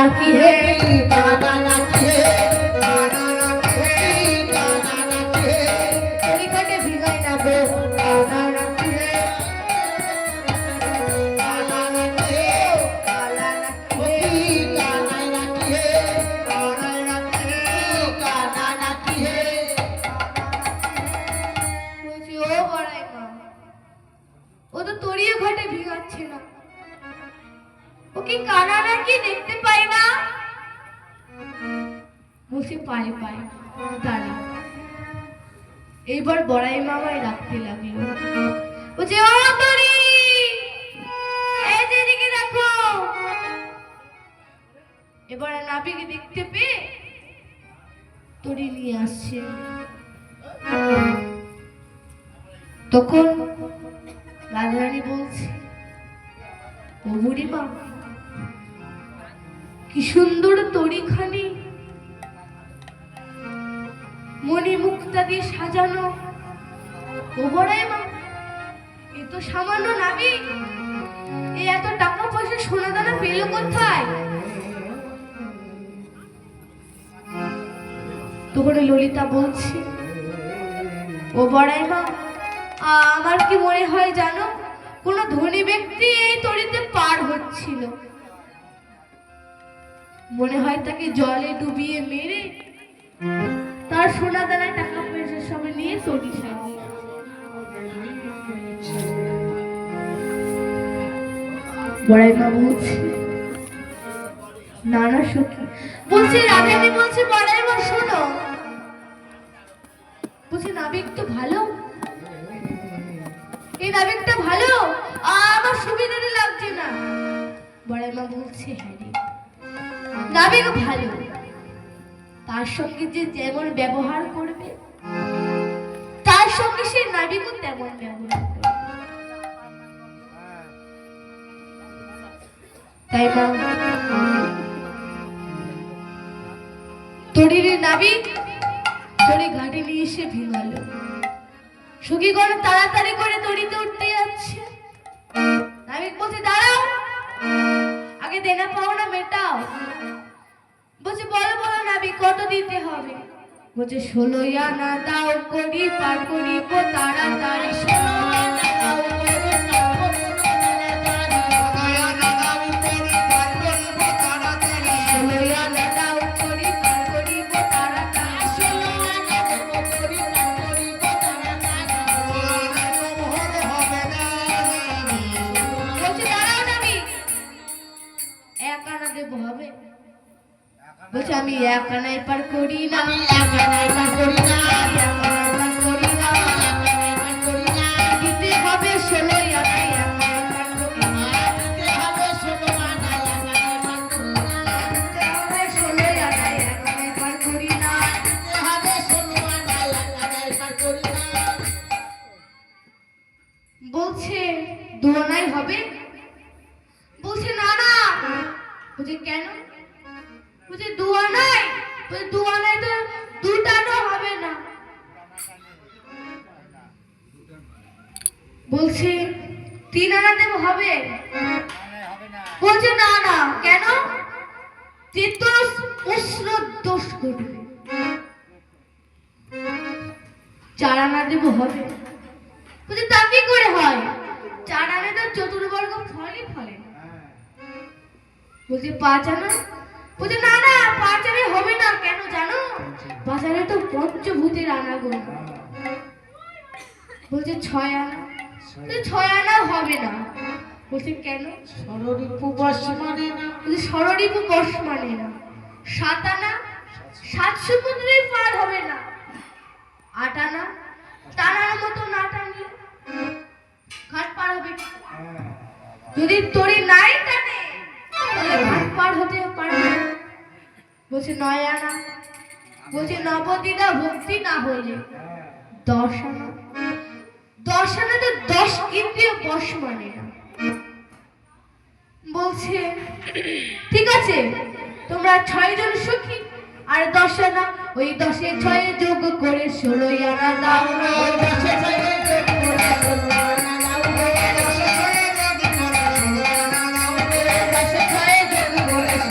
নাকি হে কানা নাকি হে কানা নাকি হে কানা নাকি হে তরি ঘাটে ভিগাই না গো কানা নাকি হে কানা নাকি হে কালা নাকি হে কানা নাকি হে কানা নাকি হে কানা নাকি হে বলছি ও বড়াই মা ও তো তরিয়ে ঘাটে ভিগাচ্ছে না ও কি কানা নাকি দেখতে পাই না বলছি পাই পাই দাঁড়া এইবার বড়াই মামাই ডাকতে লাগলো বলছে ও তরি এই যে এদিকে দেখো এবারে নাবিকে দেখতে পেয়ে তরি নিয়ে আসছে তখন রাধারানী বলছে ও বুড়িমা কি সুন্দর তরিখানি মণি মুক্তা দিয়ে সাজানো ও বড়াই মা এ তো সামান্য নাবি এ এত টাকা পয়সা সোনা দানা পেল কোথায় তখন ললিতা বলছে ও বড়াই মা আমার কি মনে হয় জানো কোন ধনী ব্যক্তি এই তরিতে পার হচ্ছিল মনে হয় তাকে জলে ডুবিয়ে মেরে তার সোনা দানায় টাকা পয়সা সব নিয়ে তরি সাজিয়ে বড়াই মা বলছে নানা সখী বলছে রাধারানী বলছে বড়াই মা শোনো বলছে নাবিক তো ভালো এই নাবিকটা ভালো আমার সুবিধাটা লাগছে না বড়াই মা বলছে হ্যাঁ রে নাবিক ভালো তার সঙ্গে যে যেমন ব্যবহার করবে তার সঙ্গে সে নাবিকও তেমন ব্যবহার করবে তাই মা তরির নাবিক তরি ঘাটে নিয়ে এসে ভিঙালো সখীগণ তাড়াতাড়ি করে তরিতে উঠতে যাচ্ছে নাবিক বলছে দাঁড়াও আগে দেনা পাওনা মেটাও বলছে বলো বলো নাবিক কত দিতে হবে বলছে 16 আনা দাও করি পার করিব তাড়াতাড়ি 16 আনা দাও করি বলছে আমি এক আনায় পার করি না এক আনায় পার করি না দিতে হবে 16 আনায় পার করি না দিতে হবে 16 আনায় পার করি না দিতে হবে 16 আনায় পার করি না দিতে হবে 16 আনায় পার করি না বলছে 2 আনায় হবে বলছে না না বলছে কেন বলছে 2 আনায় বলছে 2 আনায় তো 2 টাকাও হবে না বলছে 3 আনা দেব হবে বলছে না না কেন তেতস উষ্ণ দোষ ঘটবে 4 আনা দেব হবে বলছে তা কি করে হয় 4 আনায় তো চতুর্বর্গ ফলই ফলে বলছে 5 আনা বলছে না না 5 আনায় হবে না কেন জানো বাজারে তো পঞ্চভূতের আনা গোনা বলছে 6 আনা বলছে 6 আনা হবে না বলছে কেন ষড়রিপু বশ মানে না বলছে ষড়রিপু বশ মানে না 7 আনা 7 সমুদ্রের পার হবে না 8 আনা টানার মতো না টানলে ঘাট পার হবে যদি তরি নাই টানে তাহলে ঘাট পার হতে পারবে না বলছে 9 আনা বলছে নবদিদা ভক্তি না হইলে 10 আনা 10 আনা তো 10 ইন্দ্রিয় বশ মানে না বলছে ঠিক আছে তোমরা 6 জন সখী আর 10 আনা ওই 10 এ 6 যোগ করে 16 আনা দাও 10 এ 6 যোগ করে 16 আনা